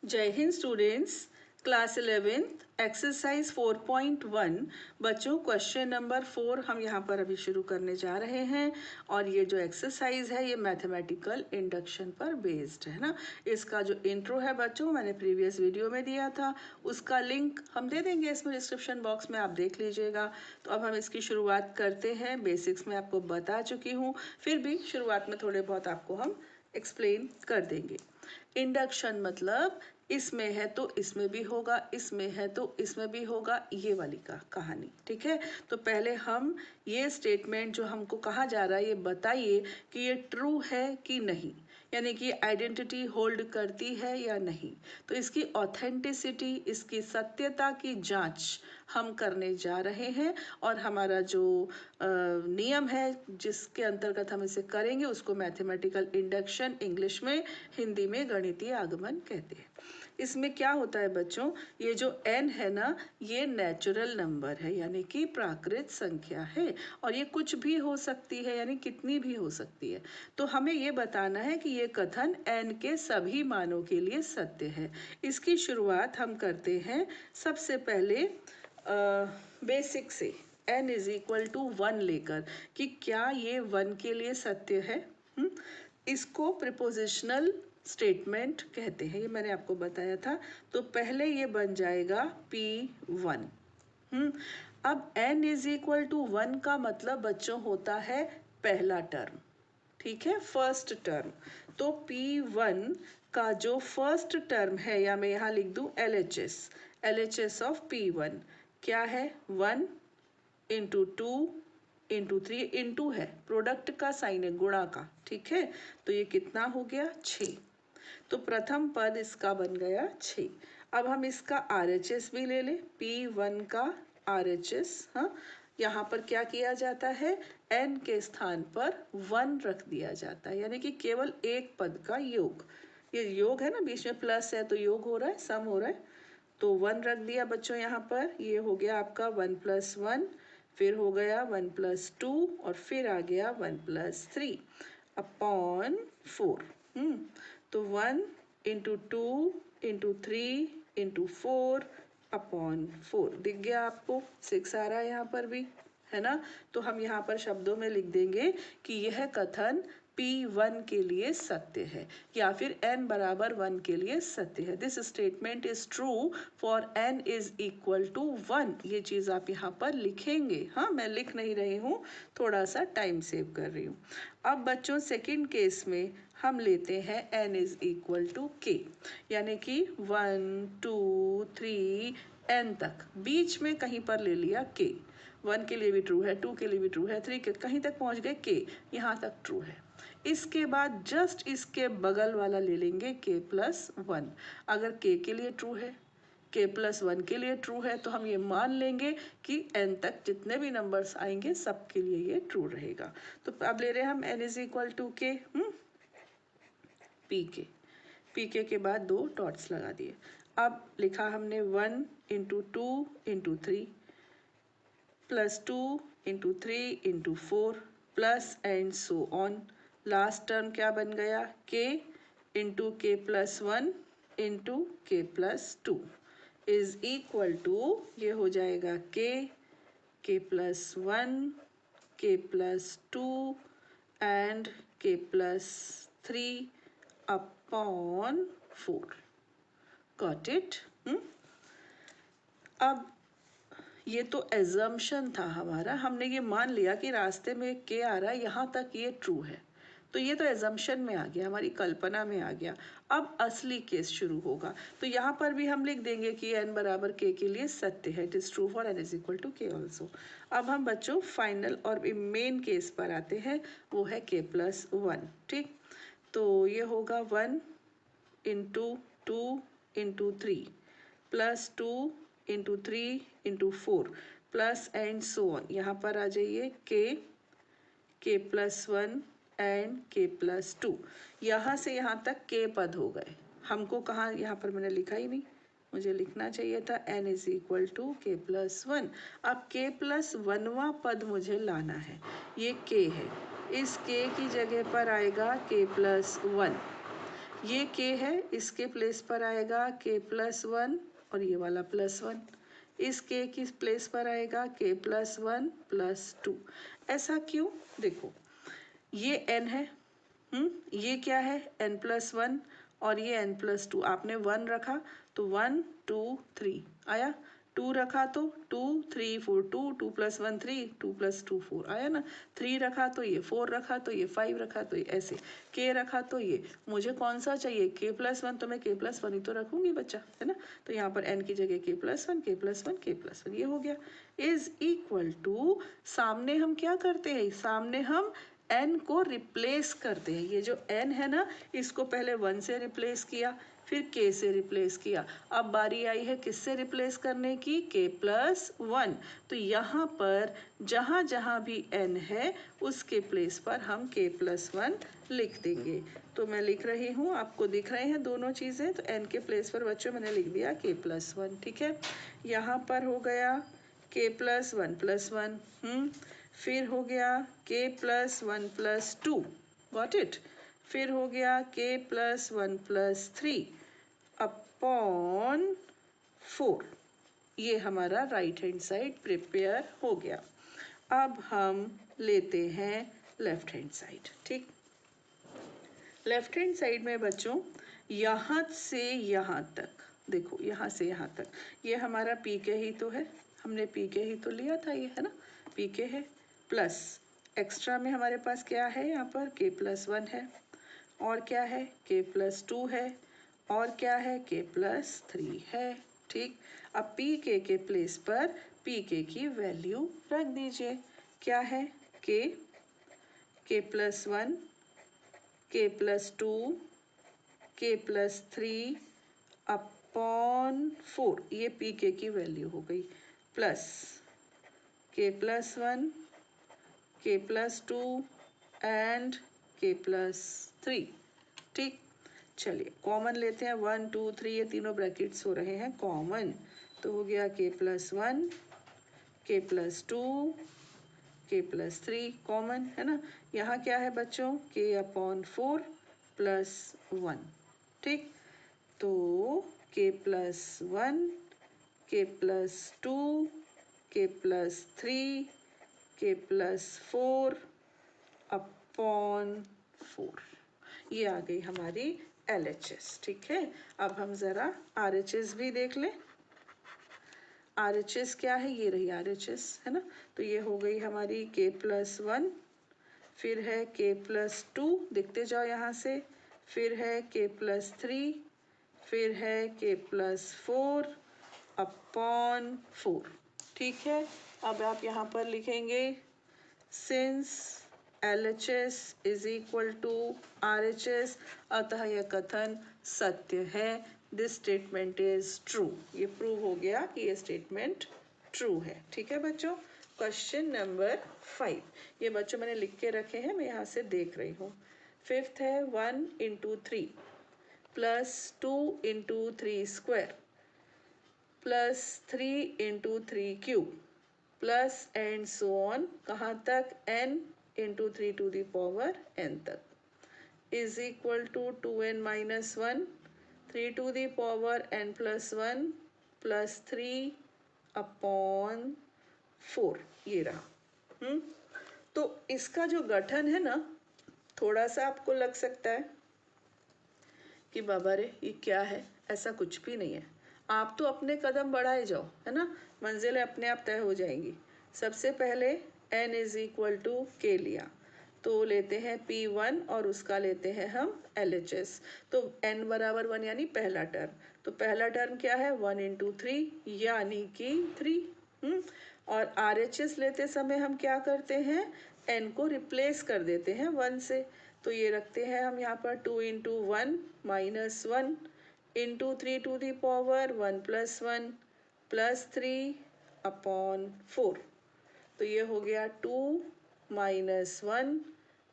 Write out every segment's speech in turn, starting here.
जय Hind students. Class 11th exercise 4.1 बच्चों question number 4 हम यहाँ पर अभी शुरू करने जा रहे हैं। और ये जो एक्सरसाइज है ये मैथमेटिकल इंडक्शन पर बेस्ड है ना। इसका जो इंट्रो है बच्चों मैंने प्रीवियस वीडियो में दिया था, उसका लिंक हम दे देंगे इसमें डिस्क्रिप्शन बॉक्स में, आप देख लीजिएगा। तो अब हम इसकी शुरुआत करते हैं। बेसिक्स में आपको बता चुकी हूँ, फिर भी शुरुआत में थोड़े बहुत आपको हम एक्सप्लेन कर देंगे। इंडक्शन मतलब इसमें है तो इसमें भी होगा, इसमें है तो इसमें भी होगा, ये वाली का कहानी। ठीक है, तो पहले हम ये स्टेटमेंट जो हमको कहा जा रहा है ये बताइए कि ये ट्रू है कि नहीं, यानी कि आइडेंटिटी होल्ड करती है या नहीं। तो इसकी ऑथेंटिसिटी, इसकी सत्यता की जांच हम करने जा रहे हैं। और हमारा जो नियम है जिसके अंतर्गत हम इसे करेंगे उसको मैथमेटिकल इंडक्शन इंग्लिश में, हिंदी में गणितीय आगमन कहते हैं। इसमें क्या होता है बच्चों, ये जो n है ना ये नेचुरल नंबर है, यानी कि प्राकृत संख्या है। और ये कुछ भी हो सकती है, यानी कितनी भी हो सकती है। तो हमें ये बताना है कि ये कथन n के सभी मानों के लिए सत्य है। इसकी शुरुआत हम करते हैं सबसे पहले बेसिक से, n इज इक्वल टू 1 लेकर, कि क्या ये 1 के लिए सत्य है। इसको प्रिपोजिशनल स्टेटमेंट कहते हैं, ये मैंने आपको बताया था। तो पहले ये बन जाएगा P1। अब n इज इक्वल टू 1 का मतलब बच्चों होता है पहला टर्म। ठीक है, फर्स्ट टर्म। तो P1 का जो फर्स्ट टर्म है, या मैं यहाँ लिख दूँ LHS ऑफ P1 क्या है, 1 इंटू 2 इंटू 3 इंटू है, प्रोडक्ट का साइन है, गुणा का। ठीक है, तो ये कितना हो गया 6। तो प्रथम पद इसका बन गया 6। अब हम इसका RHS भी ले लें, P1 का RHS। हाँ, यहाँ पर क्या किया जाता है, n के स्थान पर 1 रख दिया जाता है, यानी कि केवल एक पद का योग। ये योग है ना, बीच में प्लस है तो योग हो रहा है, सम हो रहा है। तो 1 रख दिया बच्चों यहाँ पर, ये हो गया आपका 1 + 1, फिर हो गया 1 + 2 और फिर आ गया 1 + 3 अपॉन 4। तो 1 इंटू 2 इंटू 3 इंटू 4 अपॉन 4 दिख गया आपको, 6 आ रहा है यहाँ पर भी, है ना। तो हम यहाँ पर शब्दों में लिख देंगे कि यह कथन P1 के लिए सत्य है, या फिर n बराबर 1 के लिए सत्य है। This statement is true for n is equal to 1। ये चीज़ आप यहाँ पर लिखेंगे। हाँ, मैं लिख नहीं रही हूँ, थोड़ा सा टाइम सेव कर रही हूँ। अब बच्चों सेकंड केस में हम लेते हैं n is equal to k, यानी कि 1 2 3 n तक, बीच में कहीं पर ले लिया k। 1 के लिए भी ट्रू है, 2 के लिए भी ट्रू है, 3 के कहीं तक पहुँच गए k, यहाँ तक ट्रू है। इसके बाद जस्ट इसके बगल वाला ले लेंगे k+1। अगर k के लिए ट्रू है, k+1 के लिए ट्रू है, तो हम ये मान लेंगे कि n तक जितने भी नंबर्स आएंगे सबके लिए ये ट्रू रहेगा। तो अब ले रहे हैं हम n is equal to k, pk के बाद 2 डॉट्स लगा दिए। अब लिखा हमने 1 into 2 into 3 plus 2 into 3 into 4 plus and so on. Last term क्या बन गया, k into k+1 into k+2 is equal to, ये हो जाएगा k+1 k+2 and k+3 upon 4। Got it. अब ये तो एजम्पशन था हमारा, हमने ये मान लिया कि रास्ते में k आ रहा है, यहाँ तक ये ट्रू है। तो ये तो एजम्पशन में आ गया, हमारी कल्पना में आ गया। अब असली केस शुरू होगा। तो यहाँ पर भी हम लिख देंगे कि n बराबर k के लिए सत्य है, it is true for n is equal to k also. अब हम बच्चों फाइनल और मेन केस पर आते हैं, वो है k+1। ठीक, तो ये होगा 1 into 2 into 3 plus 2 into 3 into 4 plus and so on. यहाँ पर आ जाइए k+1 एंड k+2। यहाँ से यहाँ तक k पद हो गए। हमको कहाँ, यहाँ पर मैंने लिखा ही नहीं, मुझे लिखना चाहिए था n is equal to k+1। अब k+1वां पद मुझे लाना है, ये k है, इस k की जगह पर आएगा k+1। ये k है, इसके प्लेस पर आएगा k+1 और ये वाला +1, इस k की प्लेस पर आएगा k+1 +2। ऐसा क्यों? देखो ये n है, ये क्या है n+1 और ये n+2। आपने 1 रखा तो 1 2 3 आया, 2 रखा तो 2 3 4 2 2 + 1 3 2 + 2 4 आया ना, 3 रखा तो ये, 4 रखा तो ये, 5 रखा तो ये, ऐसे k रखा तो ये। मुझे कौन सा चाहिए? k+1, तो मैं k+1 ही तो रखूंगी बच्चा, है ना। तो यहाँ पर n की जगह k+1 k+1 k+1 ये हो गया, इज इक्वल टू, सामने हम क्या करते हैं, सामने हम n को रिप्लेस करते हैं। ये जो n है ना, इसको पहले 1 से रिप्लेस किया, फिर k से रिप्लेस किया, अब बारी आई है किससे रिप्लेस करने की? k+1। तो यहाँ पर जहाँ जहाँ भी n है उसके प्लेस पर हम k+1 लिख देंगे। तो मैं लिख रही हूँ, आपको दिख रहे हैं दोनों चीज़ें, तो n के प्लेस पर बच्चों मैंने लिख दिया k+1, ठीक है। यहाँ पर हो गया k+1+1, फिर हो गया k+1+2, गॉट इट। फिर हो गया k+1+3 अपॉन 4। ये हमारा राइट हैंड साइड प्रिपेयर हो गया। अब हम लेते हैं लेफ्ट हैंड साइड, ठीक। लेफ्ट हैंड साइड में बच्चों यहाँ से यहाँ तक, देखो यहाँ से यहाँ तक, ये हमारा पी के ही तो है, हमने पी के ही तो लिया था, ये है ना, पी के है, प्लस एक्स्ट्रा में हमारे पास क्या है, यहाँ पर k+1 है, और क्या है k+2 है, और क्या है k+3 है, ठीक। अब पी के प्लेस पर पी की वैल्यू रख दीजिए, क्या है k+1 k+2 k+3 अपॉन 4, ये पी की वैल्यू हो गई, plus k+1 k+2 and k+3, ठीक। चलिए कॉमन लेते हैं, 1 2 3 ये तीनों ब्रैकेट्स हो रहे हैं कॉमन, तो हो गया k+1 k+2 k+3 कॉमन, है ना। यहाँ क्या है बच्चों, k/4 +1, ठीक। तो k+1 k+2 k+3 k+4 upon 4, ये आ गई हमारी LHS, ठीक है। अब हम ज़रा RHS भी देख लें। RHS क्या है, ये रही RHS, है ना। तो ये हो गई हमारी k+1, फिर है k+2, देखते जाओ यहाँ से, फिर है k+3, फिर है k+4 अपॉन 4, ठीक है। अब आप यहाँ पर लिखेंगे since LHS is equal to RHS, अतः यह कथन सत्य है, दिस स्टेटमेंट इज ट्रू। ये प्रूव हो गया कि ये स्टेटमेंट ट्रू है, ठीक है बच्चों। क्वेश्चन नंबर 5, ये बच्चों मैंने लिख के रखे हैं, मैं यहाँ से देख रही हूँ। फिफ्थ है 1 × 3 + 2 × 3² +3 × 3³ प्लस एंड सो ऑन, कहाँ तक, n × 3n तक, is equal to 2n - 1 3n+1 +3 upon 4, ये रहा। तो इसका जो गठन है ना, थोड़ा सा आपको लग सकता है कि बाबा रे ये क्या है, ऐसा कुछ भी नहीं है। आप तो अपने कदम बढ़ाए जाओ, है ना, मंजिलें अपने आप तय हो जाएंगी। सबसे पहले n is equal to k लिया, तो लेते हैं P1 और उसका लेते हैं हम LHS। तो n = 1 यानी पहला टर्म, तो पहला टर्म क्या है 1 × 3 यानी कि 3। और RHS लेते समय हम क्या करते हैं, n को रिप्लेस कर देते हैं 1 से, तो ये रखते हैं हम यहाँ पर 2 × 1 - 1 × 3 1 + 1 +3 अपॉन 4, तो ये हो गया 2 - 1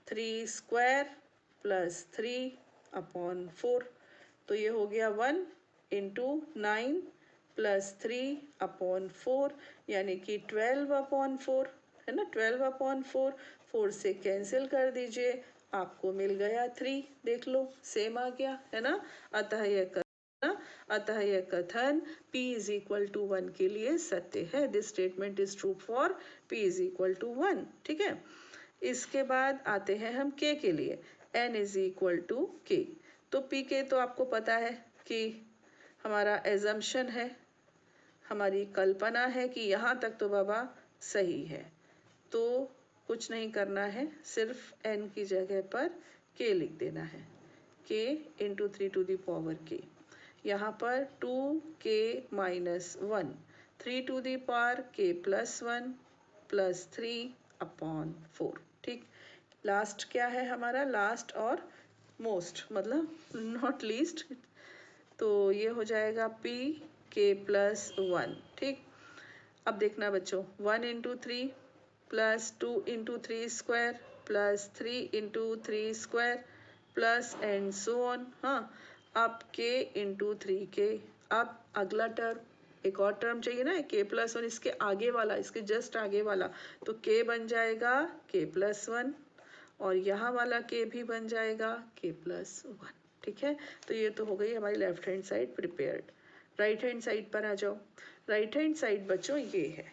3² +3 अपॉन 4, तो ये हो गया 1 × 9 +3 अपॉन 4 यानी कि 12/4, है ना, 12/4, 4 से कैंसिल कर दीजिए आपको मिल गया 3, देख लो सेम आ गया है ना। अतः यह कथन p इज इक्वल टू 1 के लिए सत्य है। This statement is true for p is equal to 1। ठीक है, इसके बाद आते हैं हम k के लिए। n is equal to k। तो p के तो आपको पता है कि हमारा एजम्पशन है, हमारी कल्पना है कि यहाँ तक तो बाबा सही है, तो कुछ नहीं करना है, सिर्फ n की जगह पर k लिख देना है। k into 3 to the power k, यहाँ पर 2k minus 1, 3 to the power k plus 1 plus 3 upon 4। ठीक, लास्ट क्या है हमारा, लास्ट और मोस्ट मतलब नॉट लीस्ट, तो ये हो जाएगा p k प्लस 1। ठीक, अब देखना बच्चों, 1 into 3 plus 2 into 3 square plus 3 into 3 square plus and so on. हाँ, अब k इंटू 3k। अब अगला टर्म, एक और टर्म चाहिए ना, k प्लस 1, इसके आगे वाला, इसके जस्ट आगे वाला, तो k बन जाएगा k प्लस 1 और यहाँ वाला k भी बन जाएगा k प्लस 1। ठीक है, तो ये तो हो गई हमारी left hand side prepared. Right hand side पर आ जाओ। राइट हैंड साइड बच्चों ये है,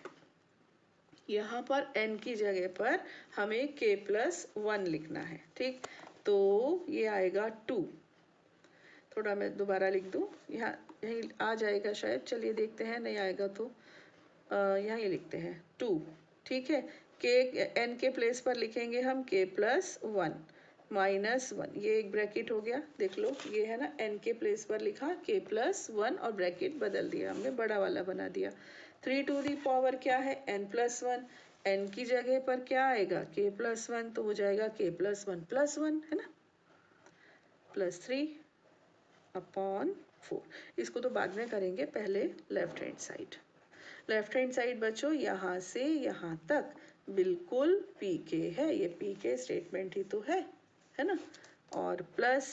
यहाँ पर n की जगह पर हमें k प्लस 1 लिखना है। ठीक, तो ये आएगा 2। थोड़ा मैं दोबारा लिख दूँ, यहाँ यहीं आ जाएगा शायद, चलिए देखते हैं, नहीं आएगा तो यहाँ ये लिखते हैं 2। ठीक है, n के प्लेस पर लिखेंगे हम k प्लस 1 माइनस 1, ये एक ब्रैकेट हो गया, देख लो ये है ना, n के प्लेस पर लिखा k प्लस 1 और ब्रैकेट बदल दिया हमने, बड़ा वाला बना दिया। 3 टू दी पावर क्या है, n प्लस 1, n की जगह पर क्या आएगा k प्लस 1, तो हो जाएगा k प्लस 1 प्लस 1 है ना, प्लस 3 अपॉन 4। इसको तो बाद में करेंगे, पहले left hand side. Left hand side बच्चों यहाँ से यहाँ तक बिल्कुल पी के है, ये पी के स्टेटमेंट ही तो है ना, और प्लस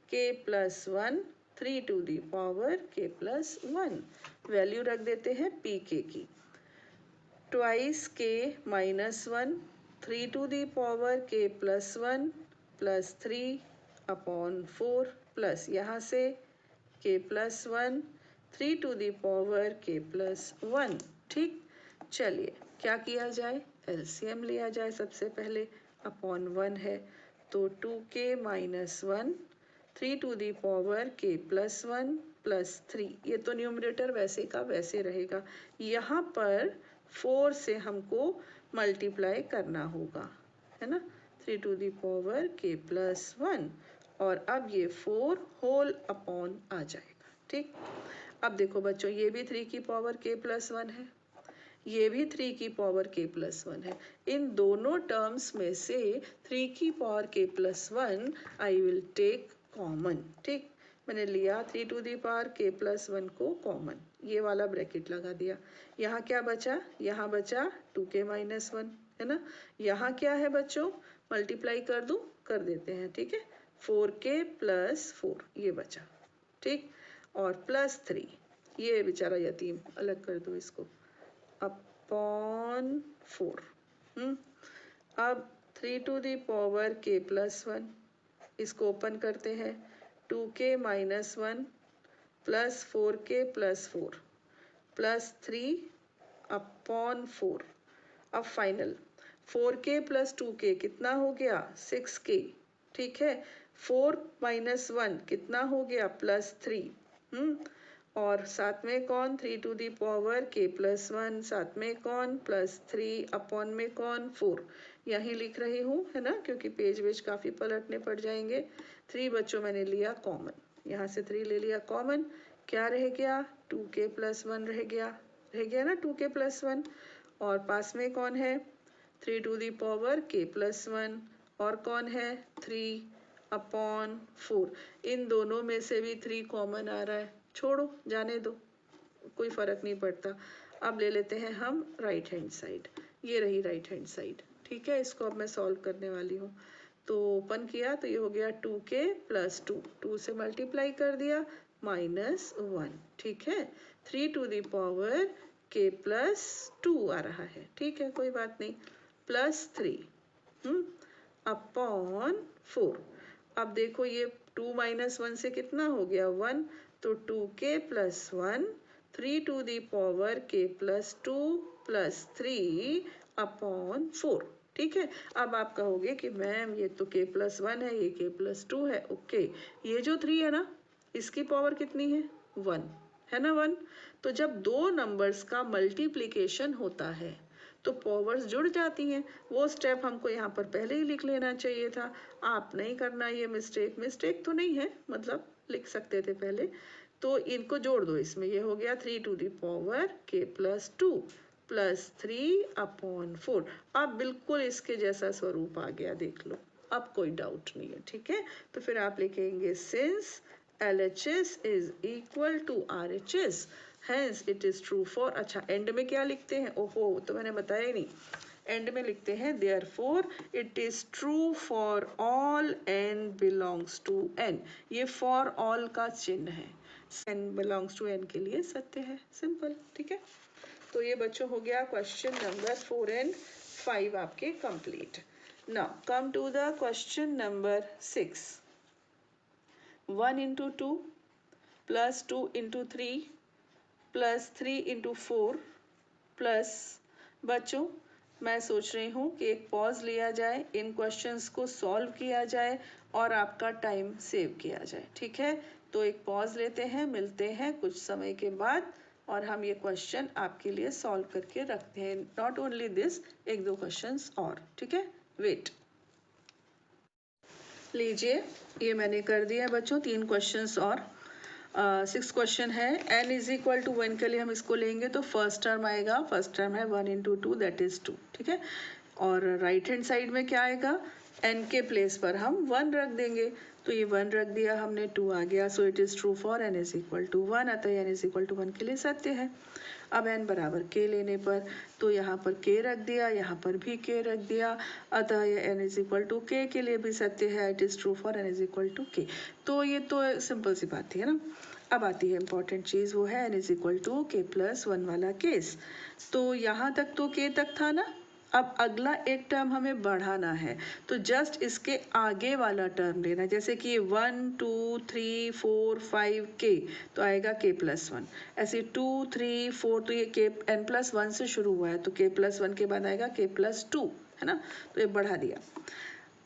के प्लस 1 3 टू दी पावर के प्लस 1, वैल्यू रख देते हैं पी के की, ट्वाइस के माइनस 1 3 टू दी पावर के प्लस 1 प्लस 3 अपॉन 4 प्लस यहाँ से के प्लस 1 3 टू दी पावर के प्लस 1। ठीक, चलिए क्या किया जाए, एलसीएम लिया जाए सबसे पहले, अपॉन 1 है तो 2k minus 1 3 to the power k plus 1 plus 3, ये तो न्यूमरेटर वैसे का वैसे रहेगा, यहाँ पर 4 से हमको मल्टीप्लाई करना होगा है ना, 3 to the power k plus 1 और अब ये 4 होल अपॉन आ जाएगा। ठीक, अब देखो बच्चों, ये भी 3 की पावर k प्लस 1 है, ये भी 3 की पावर k प्लस 1 है, इन दोनों टर्म्स में से 3 की power k plus 1 I will take common. ठीक, मैंने लिया 3 to the power k plus 1 को कॉमन, ये वाला ब्रैकेट लगा दिया, यहाँ क्या बचा, यहाँ बचा 2k माइनस 1 है ना, यहाँ क्या है बच्चों, मल्टीप्लाई कर दूँ, कर देते हैं। ठीक है, 4k प्लस 4 ये बचा। ठीक, और प्लस 3, ये बेचारा यतीम, अलग कर दो इसको, अपॉन 4। अब 3 to the power k plus 1, इसको ओपन करते हैं, 2k minus 1 plus 4k plus 4 plus 3 upon 4। अब फाइनल 4k प्लस 2k कितना हो गया, 6k। ठीक है, 4 माइनस 1 कितना हो गया, प्लस 3। और साथ में कौन, 3 to the power k plus 1, साथ में कौन, प्लस 3 अपॉन में कौन, 4। यहीं लिख रही हूँ है ना, क्योंकि पेज वेज काफ़ी पलटने पड़ जाएंगे। 3 बच्चों मैंने लिया कॉमन, यहाँ से 3 ले लिया कॉमन, क्या रह गया, 2k प्लस 1 रह गया ना, 2k प्लस 1, और पास में कौन है, 3 to the power k plus 1, और कौन है, 3 अपॉन 4। इन दोनों में से भी 3 कॉमन आ रहा है, छोड़ो जाने दो, कोई फर्क नहीं पड़ता। अब ले लेते हैं हम राइट हैंड साइड, ये रही राइट हैंड साइड। ठीक है, इसको अब मैं सॉल्व करने वाली हूँ, तो ओपन किया तो ये हो गया 2k प्लस 2, 2 से मल्टीप्लाई कर दिया माइनस 1। ठीक है, 3 to the power k plus 2 आ रहा है। ठीक है, कोई बात नहीं, प्लस 3। अपॉन 4। अब देखो ये 2 माइनस 1 से कितना हो गया 1, तो 2k plus 1, 3 to the power k plus 2 plus 3 upon 4। ठीक है, अब आप कहोगे कि मैम ये तो k प्लस 1 है, ये k प्लस 2 है। ओके, ये जो 3 है ना, इसकी पावर कितनी है 1, है ना 1। तो जब दो नंबर्स का मल्टीप्लिकेशन होता है तो पावर्स जुड़ जाती हैं। वो स्टेप हमको यहाँ पर पहले ही लिख लेना चाहिए था, आप नहीं करना ये मिस्टेक। मिस्टेक तो नहीं है, मतलब लिख सकते थे पहले। तो इनको जोड़ दो इसमें, ये हो गया 3 to the power k plus 2 plus 3 upon 4। अब बिल्कुल इसके जैसा स्वरूप आ गया, देख लो, अब कोई डाउट नहीं है। ठीक है, तो फिर आप लिखेंगे since LHS is equal to RHS, hence it is true for। अच्छा, एंड में क्या लिखते हैं, ओहो तो मैंने बताया ही नहीं। एंड में लिखते हैं therefore it is true for all n belongs to n। ये for all का चिन्ह है, n belongs to n के लिए सत्य है, सिंपल। ठीक है, तो ये बच्चों हो गया क्वेश्चन नंबर 4 and 5 आपके complete. Now come to the question number 6। 1 into 2 plus 2 into 3 plus 3 into 4 plus, बच्चों मैं सोच रही हूँ कि एक पॉज लिया जाए, इन क्वेश्चंस को सॉल्व किया जाए और आपका टाइम सेव किया जाए। ठीक है, तो एक पॉज लेते हैं, मिलते हैं कुछ समय के बाद और हम ये क्वेश्चन आपके लिए सॉल्व करके रखते हैं। नॉट ओनली दिस, एक दो क्वेश्चंस और। ठीक है, वेट लीजिए, ये मैंने कर दिया बच्चों, 3 क्वेश्चंस और 6 क्वेश्चन है। n इज इक्वल टू 1 के लिए हम इसको लेंगे तो फर्स्ट टर्म आएगा, फर्स्ट टर्म है 1 into 2 दैट इज 2। ठीक है, और राइट हैंड साइड में क्या आएगा, n के प्लेस पर हम 1 रख देंगे, तो ये 1 रख दिया हमने, 2 आ गया। So it is true for n is equal to 1, अतः n इज इक्वल टू 1 के लिए सत्य है। अब n बराबर k लेने पर, तो यहाँ पर k रख दिया, यहाँ पर भी k रख दिया, अतः ये n is equal to k के लिए भी सत्य है। It is true for n is equal to k। तो ये तो सिंपल सी बात थी, है ना। अब आती है इंपॉर्टेंट चीज, वो है n is equal to k plus 1 वाला केस। तो यहाँ तक तो k तक था ना, अब अगला एक टर्म हमें बढ़ाना है, तो जस्ट इसके आगे वाला टर्म लेना। जैसे कि 1 2 3 4 5 k, तो आएगा k प्लस 1। ऐसे 2 3 4, तो ये k n प्लस 1 से शुरू हुआ है, तो k प्लस 1 के बाद आएगा k प्लस 2, है ना, तो ये बढ़ा दिया।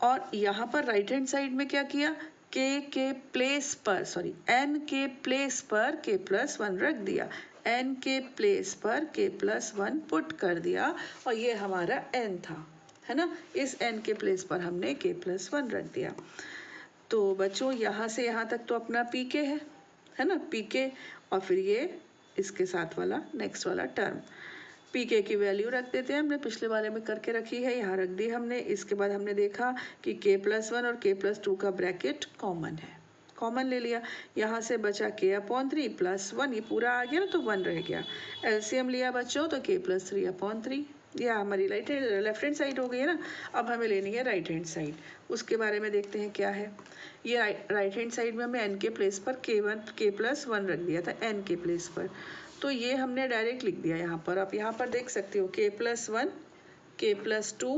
और यहाँ पर राइट हैंड साइड में क्या किया, k के प्लेस पर, सॉरी n के प्लेस पर k प्लस 1 रख दिया, n के प्लेस पर k प्लस 1 पुट कर दिया, और ये हमारा n था, है ना। इस n के प्लेस पर हमने k प्लस 1 रख दिया। तो बच्चों यहाँ से यहाँ तक तो अपना pk है ना, pk, और फिर ये इसके साथ वाला नेक्स्ट वाला टर्म, pk की वैल्यू रख देते हैं, हमने पिछले वाले में करके रखी है, यहाँ रख दी हमने। इसके बाद हमने देखा कि k प्लस 1 और k प्लस 2 का ब्रैकेट कॉमन है, कॉमन ले लिया। यहाँ से बचा k अपॉन 3 प्लस 1, ये पूरा आ गया ना, तो 1 रह गया। एलसीएम लिया बच्चों, तो k प्लस 3 अपॉन 3, यह हमारी लेफ्ट हैंड साइड हो गई है ना। अब हमें लेनी है राइट हैंड साइड, उसके बारे में देखते हैं क्या है। ये राइट हैंड साइड में हमें n के प्लेस पर k प्लस 1 रख दिया था, n के प्लेस पर, तो ये हमने डायरेक्ट लिख दिया यहाँ पर। आप यहाँ पर देख सकते हो k plus 1, k plus 2,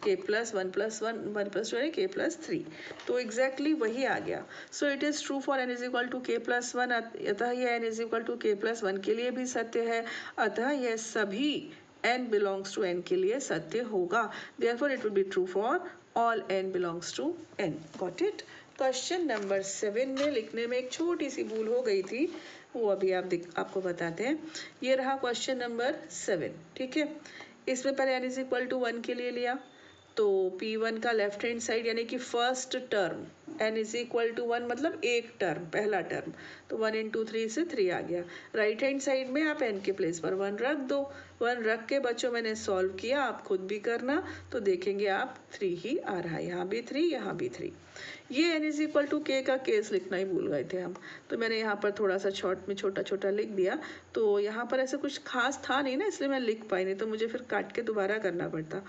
k plus 1 plus 1 1 plus 2 k plus 3, तो एग्जैक्टली वही आ गया। So it is true for n is equal to k plus 1, अतः यह n is equal to k plus 1 के लिए भी सत्य है, अतः यह सभी n बिलोंग्स टू n के लिए सत्य होगा। Therefore it will be true for all n belongs to n। Got it. Question number 7 में लिखने में एक छोटी सी भूल हो गई थी, वो अभी आपको बताते हैं। ये रहा क्वेश्चन नंबर 7। ठीक है, इसमें पहले n इज इक्वल टू 1 के लिए लिया, तो P1 का लेफ्ट हैंड साइड यानी कि first term, n is equal to 1 मतलब एक टर्म, पहला टर्म, तो 1 into 3 से 3 आ गया। राइट हैंड साइड में आप n के प्लेस पर 1 रख दो। 1 रख के बच्चों मैंने सॉल्व किया, आप खुद भी करना, तो देखेंगे आप 3 ही आ रहा है, यहाँ भी 3, यहाँ भी 3। ये n is equal to k का केस लिखना ही भूल गए थे हम, तो मैंने यहाँ पर थोड़ा सा शॉर्ट में छोटा छोटा लिख दिया। तो यहाँ पर ऐसा कुछ खास था नहीं ना, इसलिए मैं लिख पाई नहीं, तो मुझे फिर काट के दोबारा करना पड़ता,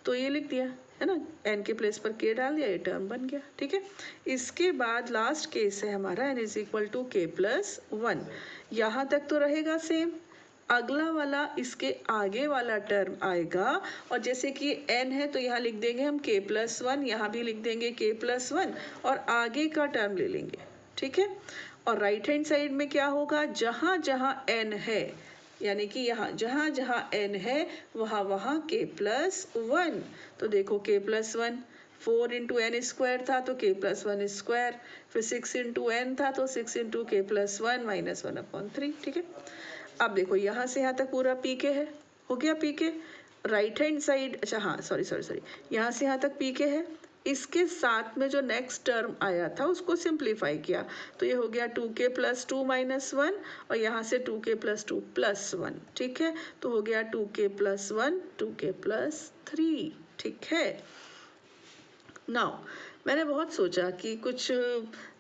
तो ये लिख दिया, है ना, n के प्लेस पर k डाल दिया, ये टर्म बन गया। ठीक है, इसके बाद लास्ट केस है हमारा n is equal to k plus 1, यहाँ तक तो रहेगा सेम, अगला वाला इसके आगे वाला टर्म आएगा, और जैसे कि n है तो यहाँ लिख देंगे हम k+1, यहाँ भी लिख देंगे k+1 और आगे का टर्म ले लेंगे, ठीक है। और राइट हैंड साइड में क्या होगा, जहाँ जहाँ n है, यानी कि यहाँ जहाँ जहाँ n है वहाँ वहाँ k+1। तो देखो k+1 4 इंटू एन स्क्वायर था तो k+1 स्क्वायर, फिर 6 इंटू एन था तो 6 इंटू k+1 -1/3, ठीक है। अब देखो यहाँ से यहाँ तक पूरा pk है, हो गया pk। राइट हैंड साइड, अच्छा हाँ सॉरी, यहाँ से यहाँ तक pk है, इसके साथ में जो नेक्स्ट टर्म आया था उसको सिंप्लीफाई किया तो ये हो गया 2k+2 -1 और यहाँ से 2k+2 +1, ठीक है। तो हो गया 2k+1 2k+3, ठीक है। नाउ मैंने बहुत सोचा कि कुछ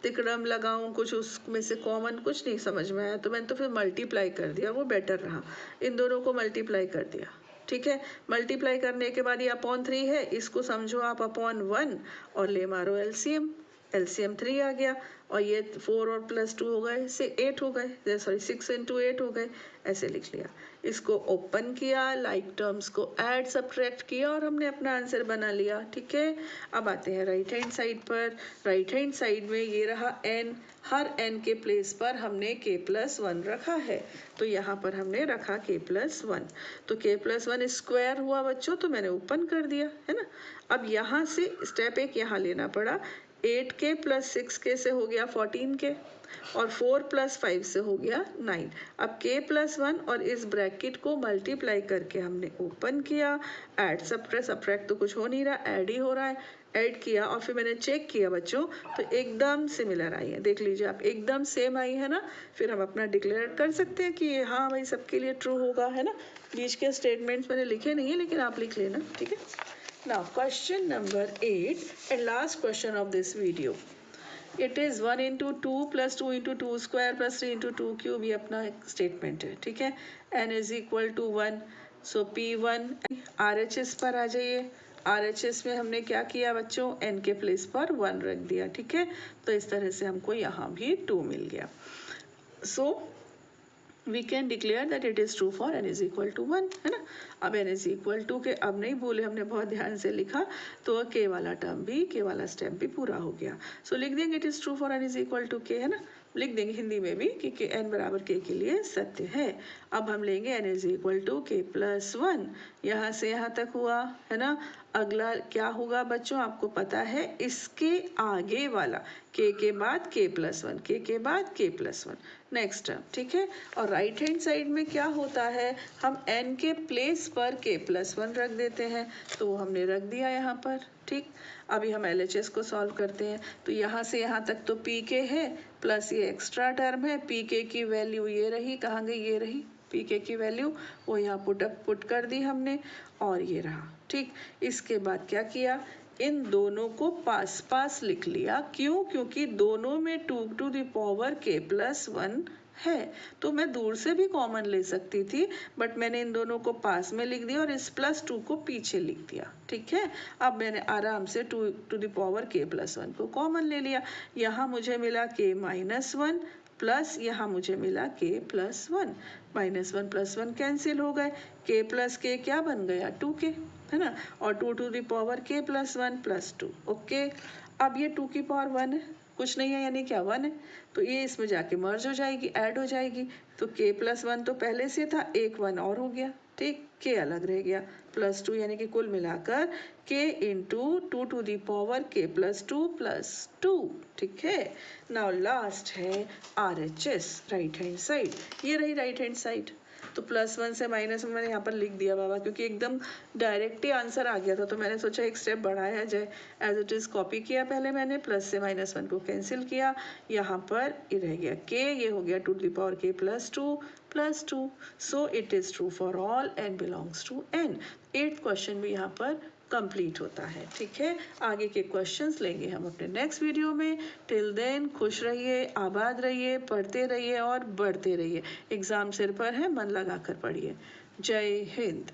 तिकड़म लगाऊं, कुछ उसमें से कॉमन कुछ नहीं समझ में आया, तो मैंने तो फिर मल्टीप्लाई कर दिया, वो बेटर रहा। इन दोनों को मल्टीप्लाई कर दिया, ठीक है। मल्टीप्लाई करने के बाद ये अपॉन 3 है, इसको समझो आप अपॉन 1 और ले मारो एलसीएम, एलसीएम 3 आ गया और ये 4 और +2 हो गए, से 8 हो गए, सॉरी 6 इंटू 8 हो गए, ऐसे लिख लिया। इसको ओपन किया, लाइक टर्म्स को ऐड सब्ट्रैक्ट किया और हमने अपना आंसर बना लिया, ठीक है। अब आते हैं राइट हैंड साइड पर। राइट हैंड साइड में ये रहा n, हर n के प्लेस पर हमने k+1 रखा है, तो यहाँ पर हमने रखा k+1, तो k+1 स्क्वायर हुआ बच्चों, तो मैंने ओपन कर दिया, है ना। अब यहाँ से स्टेप एक यहाँ लेना पड़ा, 8k + 6k से हो गया 14k और 4 + 5 से हो गया 9। अब k+1 और इस ब्रैकेट को मल्टीप्लाई करके हमने ओपन किया, ऐड सब्ट्रैक्ट तो कुछ हो नहीं रहा, ऐड ही हो रहा है, ऐड किया और फिर मैंने चेक किया बच्चों तो एकदम सिमिलर आई है, देख लीजिए आप, एकदम सेम आई है ना। फिर हम अपना डिक्लेयर कर सकते हैं कि हाँ भाई सबके लिए ट्रू होगा, है ना। बीच के स्टेटमेंट्स मैंने लिखे नहीं है लेकिन आप लिख लेना, ठीक है। Now question number 8 and last question of this video. It is 1 into 2 plus 2 into 2 square plus 3 into 2 cube, ये अपना एक स्टेटमेंट है, ठीक है। n is equal to 1, so p1 RHS पर आ जाइए। RHS में हमने क्या किया बच्चों, n के प्लेस पर 1 रख दिया, ठीक है। तो इस तरह से हमको यहाँ भी 2 मिल गया। So we can declare that it is true for n is equal to 1, है ना। अब n is equal to के अब नहीं भूले, हमने बहुत ध्यान से लिखा तो k वाला टर्म भी, k वाला स्टेप भी पूरा हो गया। सो लिख देंगे it is true for n is equal to k, है ना। लिख देंगे हिंदी में भी कि n बराबर k के लिए सत्य है। अब हम लेंगे n is equal to k+1, यहाँ से यहाँ तक हुआ, है ना। अगला क्या होगा बच्चों, आपको पता है, इसके आगे वाला k के बाद k+1, k के बाद k+1 नेक्स्ट टर्म, ठीक है। और राइट हैंड साइड में क्या होता है, हम n के प्लेस पर k+1 रख देते हैं, तो वो हमने रख दिया यहाँ पर, ठीक। अभी हम LHS को सॉल्व करते हैं, तो यहाँ से यहाँ तक तो pk है प्लस ये एक्स्ट्रा टर्म है, pk की वैल्यू ये रही, कहाँ गई, ये रही pk की वैल्यू, वो यहाँ पुट कर दी हमने और ये रहा, ठीक। इसके बाद क्या किया, इन दोनों को पास पास लिख लिया, क्यों, क्योंकि दोनों में 2 to the power k+1 है, तो मैं दूर से भी कॉमन ले सकती थी, बट मैंने इन दोनों को पास में लिख दिया और इस +2 को पीछे लिख दिया, ठीक है। अब मैंने आराम से 2 to the power k+1 को कॉमन ले लिया, यहाँ मुझे मिला k-1 प्लस यहाँ मुझे मिला k+1, -1 + 1 कैंसिल हो गए, k + k क्या बन गया, 2k, है ना। और 2 to the power k+1 + 2, okay. अब ये 2 की पावर 1 है, कुछ नहीं है यानी क्या 1 है, तो ये इसमें जाके मर्ज हो जाएगी, ऐड हो जाएगी, तो k+1 तो पहले से था, एक 1 और हो गया, ठीक, k अलग रह गया, +2 यानी कि कुल मिलाकर k into 2 to the power k+2 + 2, ठीक है। नाउ लास्ट है RHS, राइट हैंड साइड, ये रही राइट हैंड साइड, तो +1 से -1 मैंने यहाँ पर लिख दिया बाबा, क्योंकि एकदम डायरेक्ट ही आंसर आ गया था, तो मैंने सोचा एक स्टेप बढ़ाया जाए, एज इट इज़ कॉपी किया पहले मैंने, प्लस से -1 को कैंसिल किया, यहाँ पर ये रह गया k, ये हो गया 2 to the power k+2 + 2, so it is true for all n belongs to n। 8th question भी यहाँ पर कंप्लीट होता है, ठीक है। आगे के क्वेश्चंस लेंगे हम अपने नेक्स्ट वीडियो में। टिल देन खुश रहिए, आबाद रहिए, पढ़ते रहिए और बढ़ते रहिए। एग्ज़ाम सिर पर है, मन लगाकर पढ़िए। जय हिंद।